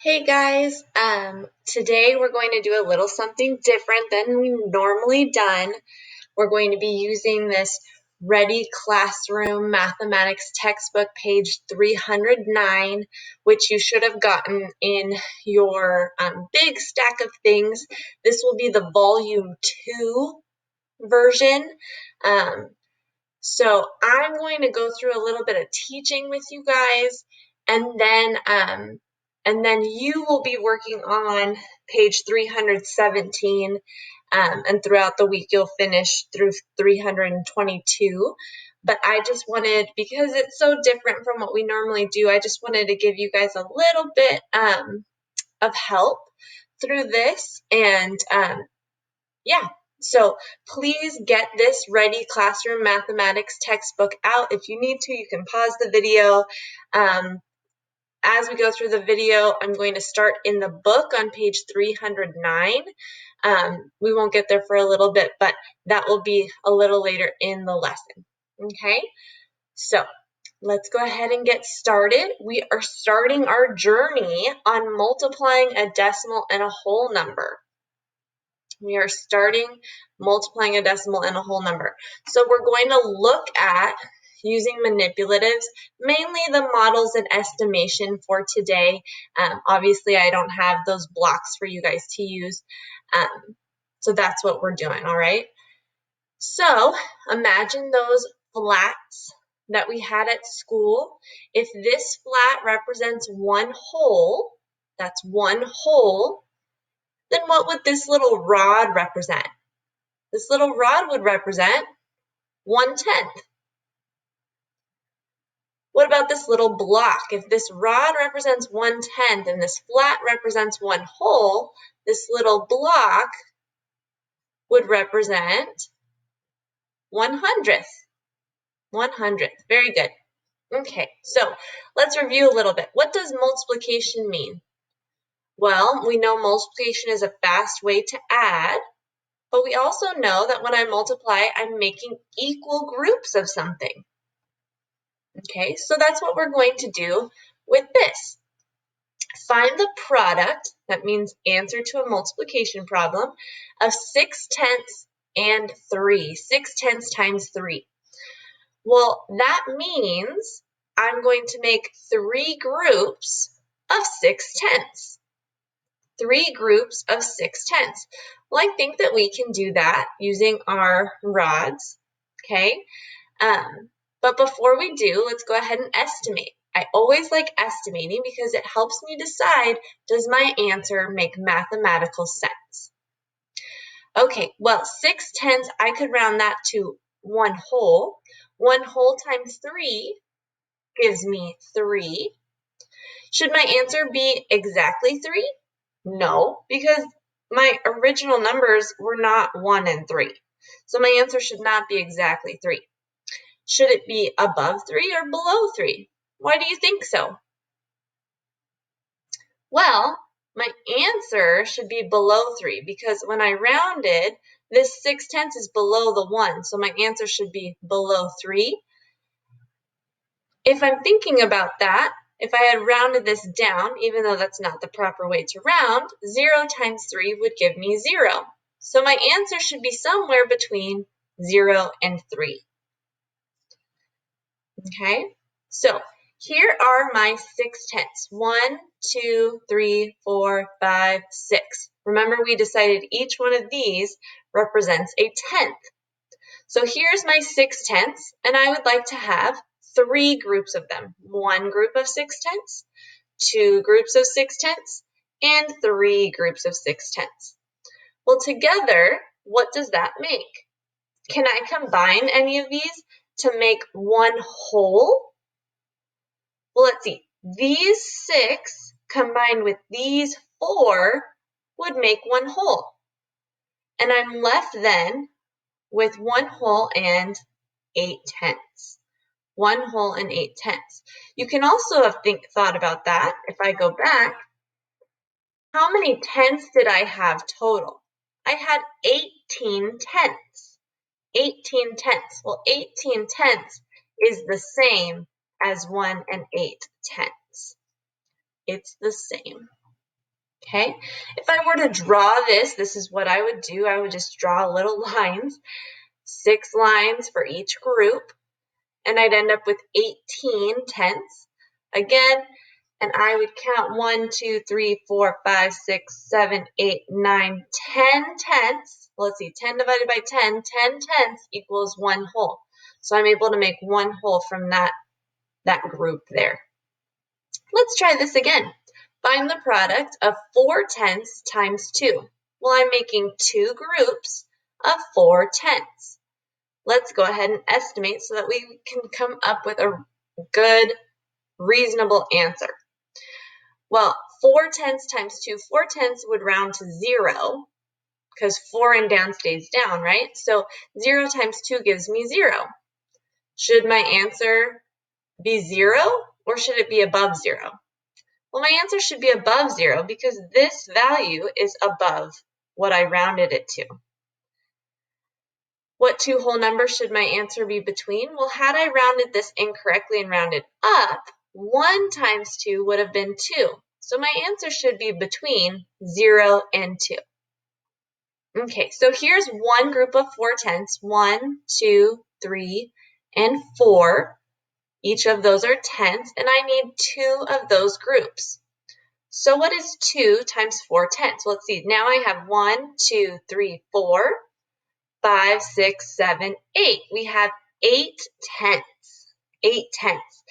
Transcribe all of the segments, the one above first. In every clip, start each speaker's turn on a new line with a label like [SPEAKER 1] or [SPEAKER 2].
[SPEAKER 1] Hey guys, today we're going to do a little something different than we've normally done. We're going to be using this Ready Classroom Mathematics textbook, page 309, which you should have gotten in your big stack of things. This will be the volume 2 version. Um, so I'm going to go through a little bit of teaching with you guys, and then you will be working on page 317, and throughout the week you'll finish through 322. But I just wanted, because it's so different from what we normally do, I just wanted to give you guys a little bit of help through this, and yeah. So please get this Ready Classroom Mathematics textbook out. If you need to, you can pause the video. As we go through the video, I'm going to start in the book on page 309. We won't get there for a little bit, but that will be a little later in the lesson. Okay, so let's go ahead and get started. We are starting our journey on multiplying a decimal and a whole number. We are starting multiplying a decimal and a whole number. So we're going to look at using manipulatives, mainly the models and estimation for today. Obviously, I don't have those blocks for you guys to use. So that's what we're doing, all right? So imagine those flats that we had at school. If this flat represents one whole, that's one whole, then what would this little rod represent? This little rod would represent 1/10. What about this little block? If this rod represents 1/10 and this flat represents one whole, this little block would represent 1/100th. 1/100th. Very good. Okay, so let's review a little bit. What does multiplication mean? Well, we know multiplication is a fast way to add. But we also know that when I multiply, I'm making equal groups of something. Okay, so that's what we're going to do with this. Find the product, that means answer to a multiplication problem, of 6/10 and 3. 6/10 times 3. Well, that means I'm going to make 3 groups of 6/10. 3 groups of 6/10. Well, I think that we can do that using our rods, okay? But before we do, let's go ahead and estimate. I always like estimating because it helps me decide, does my answer make mathematical sense? Okay, well, 6/10, I could round that to one whole. One whole times 3 gives me 3. Should my answer be exactly 3? No, because my original numbers were not 1 and 3. So my answer should not be exactly 3. Should it be above 3 or below 3? Why do you think so? Well, my answer should be below 3 because when I rounded, this 6/10 is below the 1, so my answer should be below 3. If I'm thinking about that, if I had rounded this down, even though that's not the proper way to round, 0 times 3 would give me 0. So my answer should be somewhere between 0 and 3. Okay, so here are my 6/10. 1, 2, 3, 4, 5, 6. Remember, we decided each one of these represents a tenth. So here's my 6/10, and I would like to have 3 groups of them. 1 group of 6/10, 2 groups of 6/10, and 3 groups of 6/10. Well, together, what does that make? Can I combine any of these to make one whole? Well, let's see. These 6 combined with these 4 would make one whole. And I'm left then with 1 whole and 8/10. 1 whole and 8/10. You can also have thought about that. If I go back, how many tenths did I have total? I had 18 tenths. 18 tenths. Well, 18 tenths is the same as 1 and 8/10. It's the same. Okay, if I were to draw this is what I would do. I would just draw little lines, 6 lines for each group, and I'd end up with 18 tenths. Again, and I would count 1, 2, 3, 4, 5, 6, 7, 8, 9, 10 tenths. Let's see, 10 divided by 10, 10 tenths equals 1 whole. So I'm able to make 1 whole from that group there. Let's try this again. Find the product of 4 tenths times 2. Well, I'm making 2 groups of 4 tenths. Let's go ahead and estimate so that we can come up with a good, reasonable answer. Well, 4 tenths times 2, 4 tenths would round to 0 because 4 and down stays down, right? So 0 times 2 gives me 0. Should my answer be 0 or should it be above 0? Well, my answer should be above 0 because this value is above what I rounded it to. What 2 whole numbers should my answer be between? Well, had I rounded this incorrectly and rounded up, 1 times 2 would have been 2. So my answer should be between 0 and 2. Okay, so here's one group of 4 tenths, 1, 2, 3, and 4. Each of those are tenths, and I need 2 of those groups. So what is 2 times 4 tenths? Well, let's see. Now I have 1, 2, 3, 4, 5, 6, 7, 8. We have 8 tenths. 8 tenths.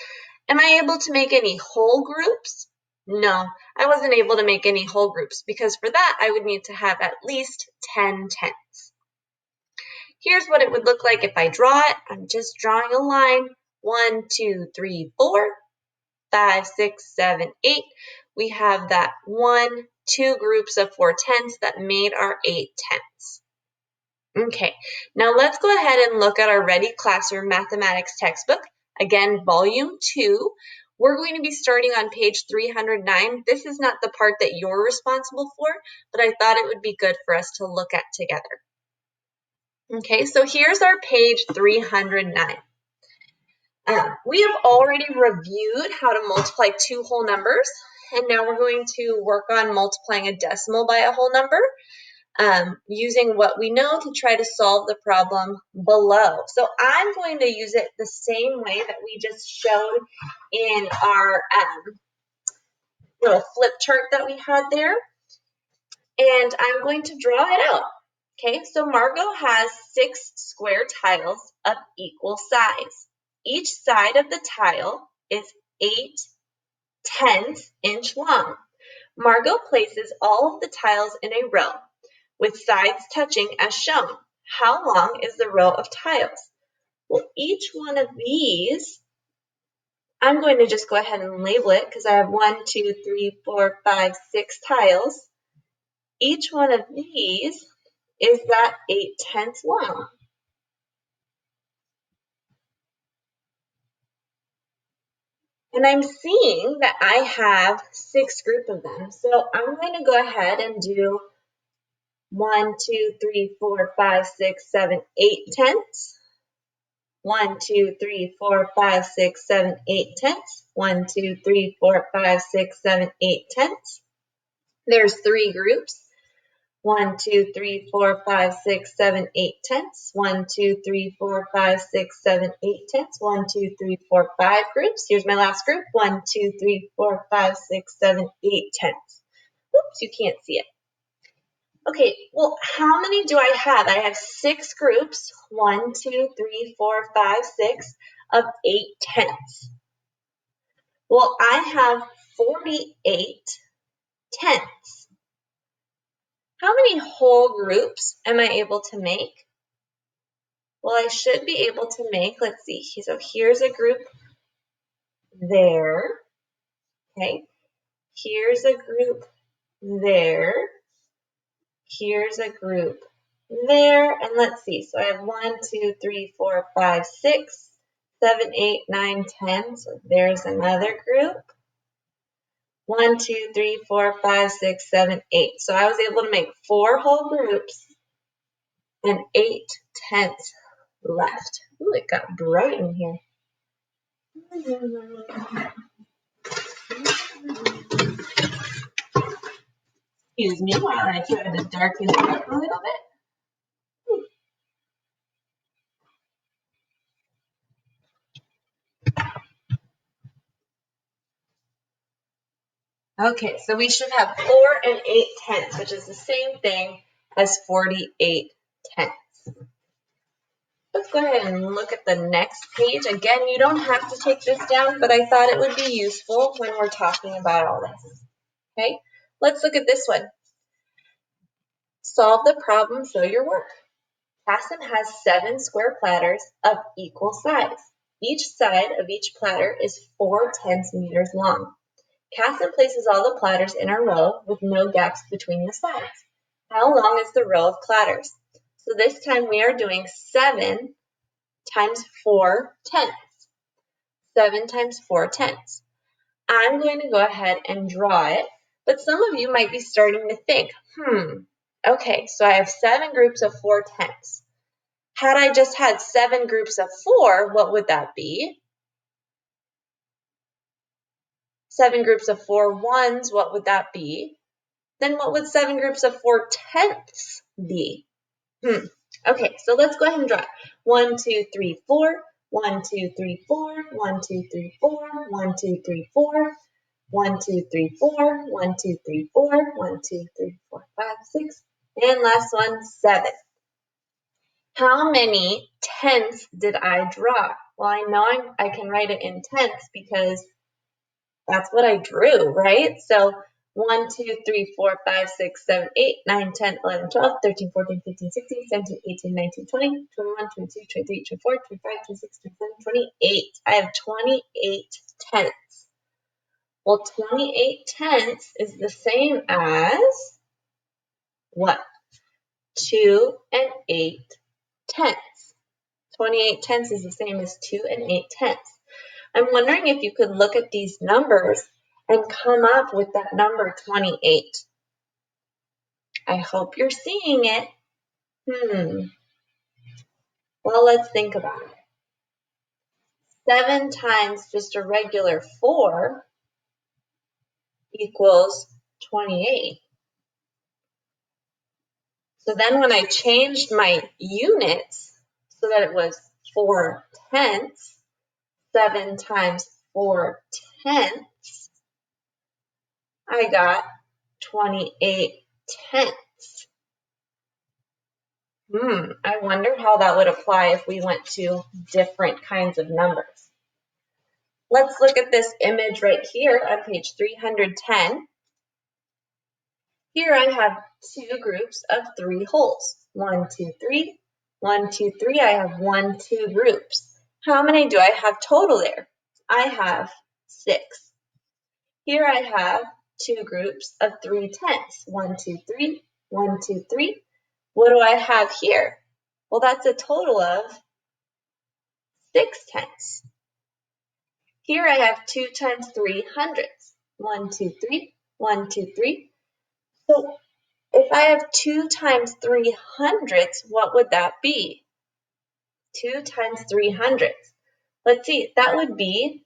[SPEAKER 1] Am I able to make any whole groups? No, I wasn't able to make any whole groups because for that I would need to have at least 10 tenths. Here's what it would look like if I draw it. I'm just drawing a line. 1, 2, 3, 4, 5, 6, 7, 8. We have that 2 groups of 4 tenths that made our 8 tenths. Okay, now let's go ahead and look at our Ready Classroom Mathematics textbook. Again, volume 2. We're going to be starting on page 309. This is not the part that you're responsible for, but I thought it would be good for us to look at together. Okay, so here's our page 309. We have already reviewed how to multiply 2 whole numbers, and now we're going to work on multiplying a decimal by a whole number. Using what we know to try to solve the problem below. So I'm going to use it the same way that we just showed in our little flip chart that we had there. And I'm going to draw it out. Okay, so Margot has 6 square tiles of equal size. Each side of the tile is 8/10 inch long. Margot places all of the tiles in a row, with sides touching as shown. How long is the row of tiles? Well, each one of these, I'm going to just go ahead and label it because I have 1, 2, 3, 4, 5, 6 tiles. Each one of these is that 8/10 long. And I'm seeing that I have 6 groups of them. So I'm going to go ahead and do 1, 2, 3, 4, 5, 6, 7, 8 tenths. 1, 2, 3, 4, 5, 6, 7, 8 tenths. 1, 2, 3, 4, 5, 6, 7, 8 tenths. There's 3 groups. 1, 2, 3, 4, 5, 6, 7, 8 tenths. 1, 2, 3, 4, 5, 6, 7, 8 tenths. 1, 2, 3, 4, 5 groups. Here's my last group. 1, 2, 3, 4, 5, 6, 7, 8 tenths. Oops, you can't see it. Okay, well, how many do I have? I have 6 groups, 1, 2, 3, 4, 5, 6, of 8 tenths. Well, I have 48 tenths. How many whole groups am I able to make? Well, I should be able to make, let's see, so here's a group there, okay? Here's a group there. Here's a group there, and let's see, so I have 1, 2, 3, 4, 5, 6, 7, 8, 9, 10, so there's another group. 1, 2, 3, 4, 5, 6, 7, 8. So I was able to make 4 whole groups and 8 tenths left. Ooh, it got bright in here. Excuse me while I try to darken it up a little bit. Okay, so we should have 4 8/10, which is the same thing as 48 tenths. Let's go ahead and look at the next page. Again, you don't have to take this down, but I thought it would be useful when we're talking about all this. Okay, let's look at this one. Solve the problem, show your work. Cassim has 7 square platters of equal size. Each side of each platter is 4/10 meters long. Cassim places all the platters in a row with no gaps between the sides. How long is the row of platters? So this time we are doing 7 times 4/10. 7 times 4/10. I'm going to go ahead and draw it, but some of you might be starting to think, okay, so I have 7 groups of 4/10. Had I just had 7 groups of 4, what would that be? 7 groups of 4 ones, what would that be? Then what would 7 groups of 4/10 be? Okay, so let's go ahead and draw. 1, 2, 3, 4. 1, 2, 3, 4. 1, 2, 3, 4. 1, 2, 3, 4. 1, 2, 3, 4. 1, 2, 3, 4. 1, 2, 3, 4, 5, 6. And last one, 7. How many tenths did I draw? Well, I know I can write it in tenths because that's what I drew, right? So 1, 2, 3, 4, 5, 6, 7, 8, 9, 10, 11, 12, 13, 14, 15, 16, 17, 18, 19, 20, 21, 22, 23, 24, 25, 26, 27, 28. I have 28 tenths. Well, 28 tenths is the same as what? 2 and 8 tenths. 28 tenths is the same as 2 and 8 tenths. I'm wondering if you could look at these numbers and come up with that number 28. I hope you're seeing it. Well, let's think about it. 7 times just a regular 4 equals 28. So then when I changed my units so that it was 4/10, 7 times 4/10, I got 28 tenths. I wonder how that would apply if we went to different kinds of numbers. Let's look at this image right here on page 310. Here I have 2 groups of 3 holes. 1, 2, 3. 1, 2, 3. I have 1, 2 groups. How many do I have total there? I have 6. Here I have 2 groups of 3/10. 1, 2, 3. 1, 2, 3. What do I have here? Well, that's a total of 6/10. Here I have 2 times 3/100. 1, 2, 3. 1, 2, 3. So if I have 2 times 3/100, what would that be? 2 times 3/100. Let's see, that would be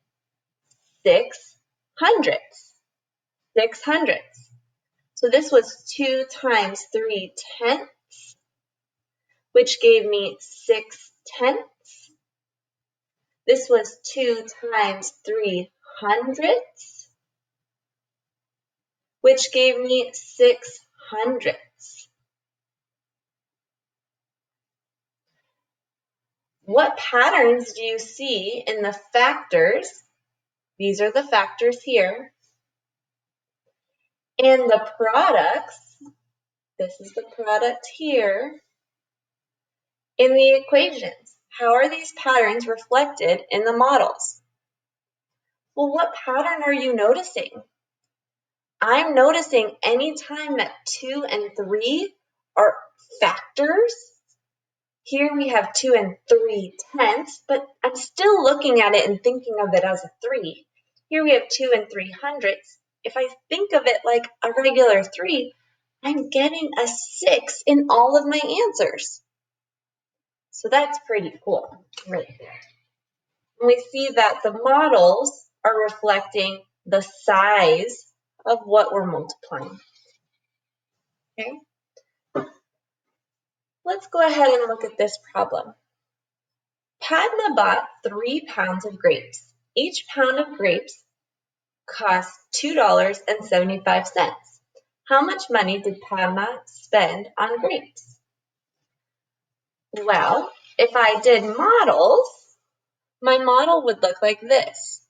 [SPEAKER 1] 6/100. 6/100. So this was 2 times 3/10, which gave me 6/10. This was 2 times 3/100, which gave me 6/100. What patterns do you see in the factors? These are the factors here. And the products, this is the product here, in the equations. How are these patterns reflected in the models? Well, what pattern are you noticing? I'm noticing anytime that 2 and 3 are factors. Here we have 2 and 3/10, but I'm still looking at it and thinking of it as a 3. Here we have 2 and 3/100. If I think of it like a regular 3, I'm getting a 6 in all of my answers. So that's pretty cool right there. And we see that the models are reflecting the size of what we're multiplying. Okay. Let's go ahead and look at this problem. Padma bought 3 pounds of grapes. Each pound of grapes cost $2.75. How much money did Padma spend on grapes? Well, if I did models, my model would look like this.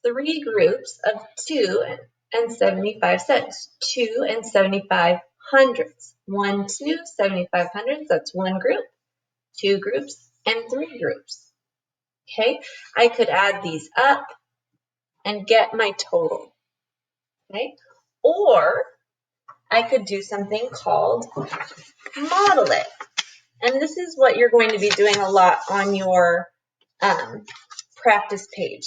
[SPEAKER 1] 3 groups of 2 and 75 cents. 2 and 75 hundredths. 1, 2, 75 hundredths, that's 1 group. 2 groups and 3 groups. Okay, I could add these up and get my total. Okay, or I could do something called model it. And this is what you're going to be doing a lot on your practice page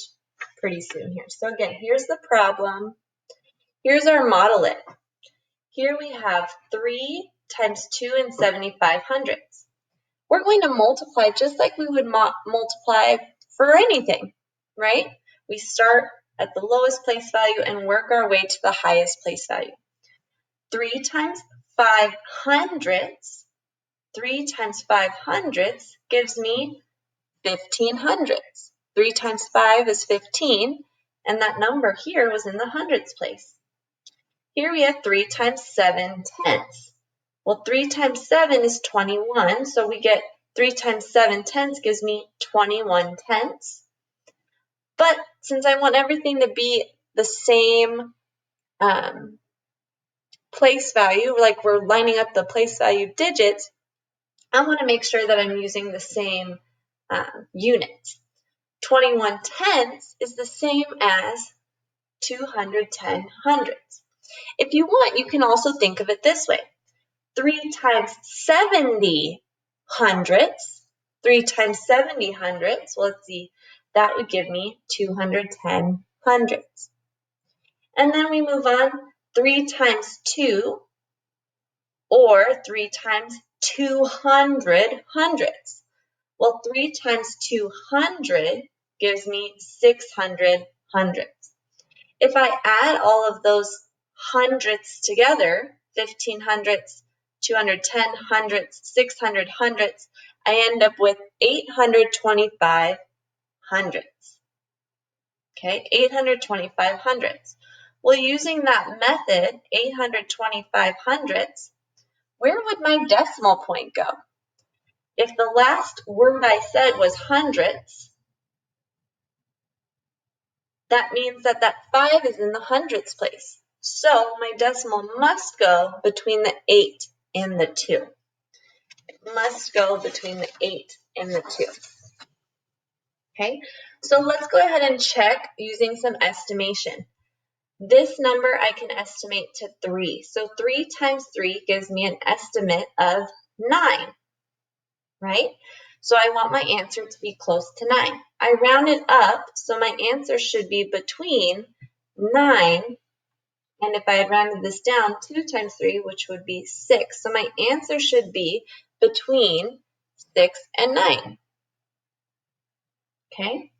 [SPEAKER 1] pretty soon here. So again, here's the problem. Here's our model it. Here we have 3 times 2 and 75 hundredths. We're going to multiply just like we would multiply for anything, right? We start at the lowest place value and work our way to the highest place value. 3 times 5 hundredths, 3 times 5 hundredths gives me 15 hundredths. 3 times 5 is 15, and that number here was in the hundredths place. Here we have 3 times 7 tenths. Well, 3 times 7 is 21, so we get 3 times 7 tenths gives me 21 tenths. But since I want everything to be the same place value, like we're lining up the place value digits, I want to make sure that I'm using the same unit. 21 tenths is the same as 210 hundredths. If you want, you can also think of it this way. 3 times 70 hundredths, 3 times 70 hundredths, well, let's see, that would give me 210 hundredths. And then we move on, 3 times 2, or 3 times 200 hundredths. Well, 3 times 200 gives me 600 hundredths. If I add all of those hundredths together, 15 hundredths, 210 hundredths, 600 hundredths, I end up with 825 hundredths. Okay, 825 hundredths. Well, using that method, 825 hundredths, where would my decimal point go? If the last word I said was hundredths, that means that that 5 is in the hundredths place. So my decimal must go between the 8 and the 2. It must go between the 8 and the 2. Okay, so let's go ahead and check using some estimation. This number I can estimate to 3. So 3 times 3 gives me an estimate of 9, right? So I want my answer to be close to 9. I round it up, so my answer should be between 9, and if I had rounded this down, 2 times 3, which would be 6. So my answer should be between 6 and 9. Okay?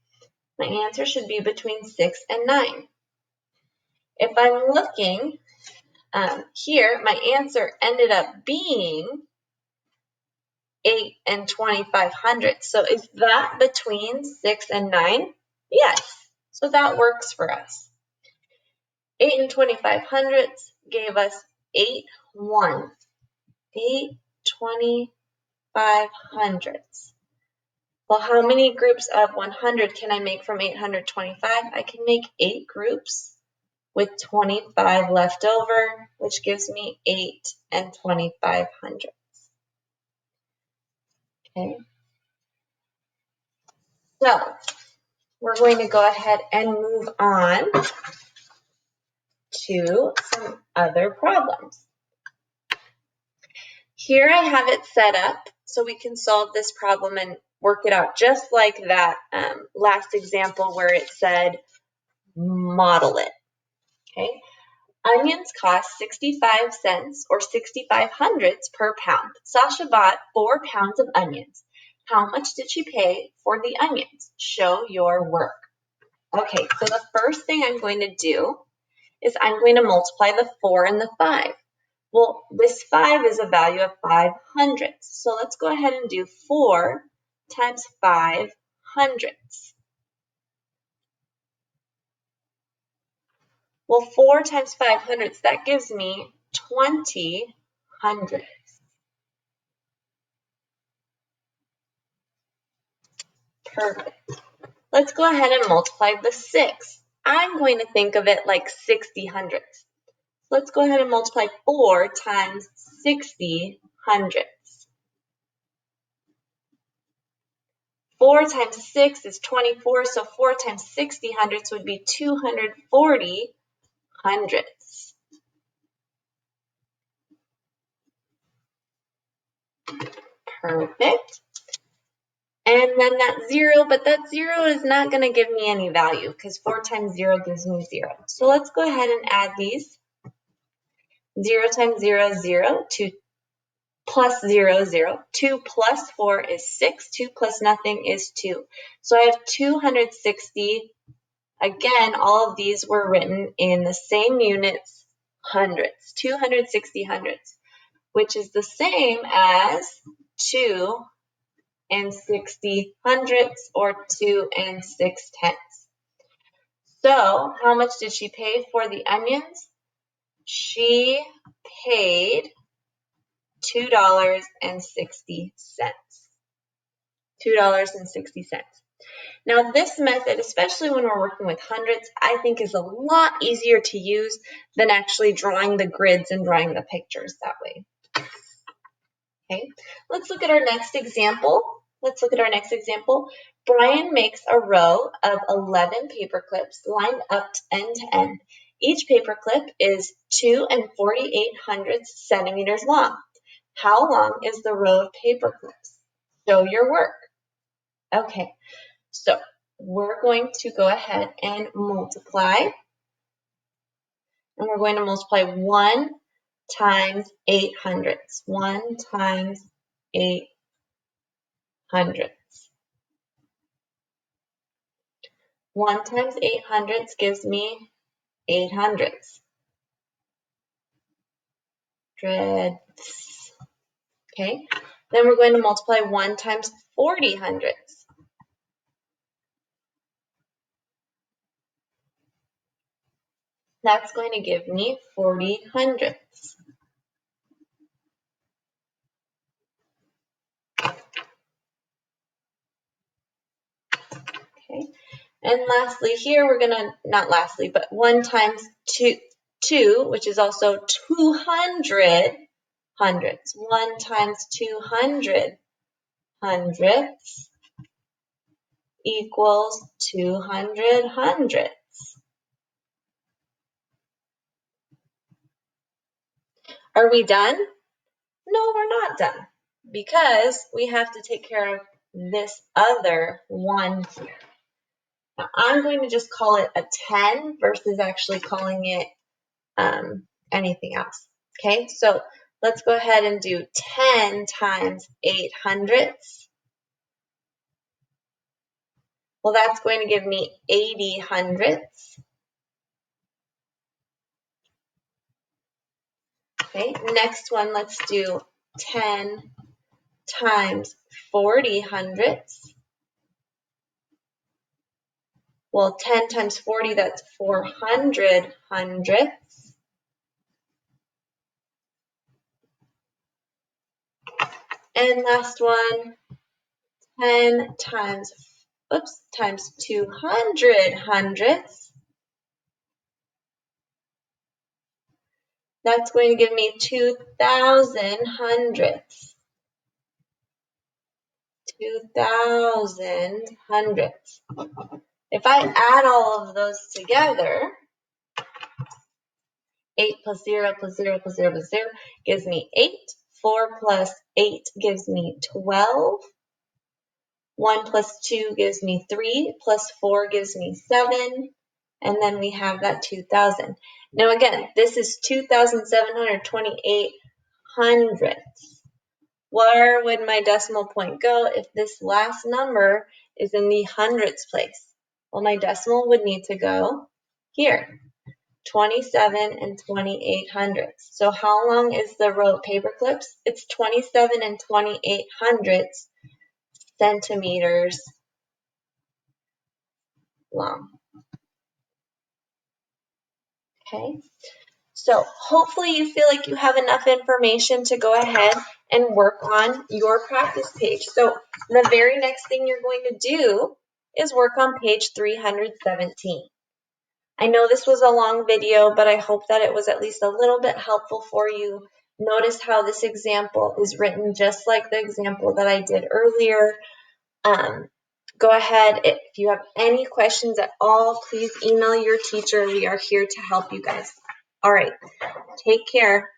[SPEAKER 1] My answer should be between 6 and 9. If I'm looking here, my answer ended up being 8 and 25 hundredths. So is that between 6 and 9? Yes. So that works for us. 8 and 25 hundredths gave us 8 1. 8 25 hundredths. Well, how many groups of 100 can I make from 825? I can make 8 groups with 25 left over, which gives me 8 and 25 hundredths. Okay. So we're going to go ahead and move on to some other problems. Here I have it set up so we can solve this problem and work it out just like that last example where it said model it. Okay. Onions cost 65 cents or 65 hundredths per pound. Sasha bought 4 pounds of onions. How much did she pay for the onions? Show your work. Okay, so the first thing I'm going to do is I'm going to multiply the 4 and the 5. Well, this 5 is a value of 5 hundredths. So let's go ahead and do 4 times 5 hundredths. Well, 4 times 5 hundredths, that gives me 20 hundredths. Perfect. Let's go ahead and multiply the 6. I'm going to think of it like 60 hundredths. Let's go ahead and multiply 4 times 60 hundredths. 4 times 6 is 24, so 4 times 60 hundredths would be 240 hundredths. Perfect. And then that 0, but that 0 is not going to give me any value because 4 times 0 gives me 0. So let's go ahead and add these. 0 times 0 is 0, 2 plus 0 is 0. 2 plus 4 is 6. 2 plus nothing is 2. So I have 260. Again, all of these were written in the same units, hundredths. 260 hundredths, which is the same as 2 and 60 hundredths, or 2 and 6 tenths. So how much did she pay for the onions? She paid $2.60. $2.60. Now this method, especially when we're working with hundredths, I think is a lot easier to use than actually drawing the grids and drawing the pictures that way. Okay, let's look at our next example. Brian makes a row of 11 paper clips lined up end to end. Each paper clip is 2 4/8 centimeters long. How long is the row of paper clips? Show your work. Okay, so we're going to go ahead and multiply. And we're going to multiply 1 times 8 hundredths. 1 times 8 hundredths. 1 times 8 hundredths gives me 8 hundredths. Okay, then we're going to multiply 1 times 40 hundredths. That's going to give me 40 hundredths. Okay, and lastly here we're going to, not lastly, but 1 times 2, which is also 200 hundredths. 1 times 200 hundredths equals 200 hundredths. Are we done? No, we're not done, because we have to take care of this other one here. Now, I'm going to just call it a 10 versus actually calling it anything else. Okay, so let's go ahead and do 10 times 8 hundredths. Well, that's going to give me 80 hundredths. Okay, next one, let's do 10 times 40 hundredths. Well, 10 times 40, that's 400 hundredths. And last one, 10 times 200 hundredths. That's going to give me 2,000 hundredths. 2,000 hundredths. If I add all of those together, 8 plus 0 plus 0 plus 0 plus 0 gives me 8. 4 plus 8 gives me 12. 1 plus 2 gives me 3. Plus 4 gives me 7. And then we have that 2,000. Now again, this is 2,728 hundredths. Where would my decimal point go if this last number is in the hundredths place? Well, my decimal would need to go here. 27 and 28 hundredths. So how long is the row of paper clips? It's 27 and 28 hundredths centimeters long. Okay, so hopefully you feel like you have enough information to go ahead and work on your practice page. So the very next thing you're going to do is work on page 317. I know this was a long video, but I hope that it was at least a little bit helpful for you. Notice how this example is written just like the example that I did earlier. Go ahead. If you have any questions at all, please email your teacher. We are here to help you guys. All right. Take care.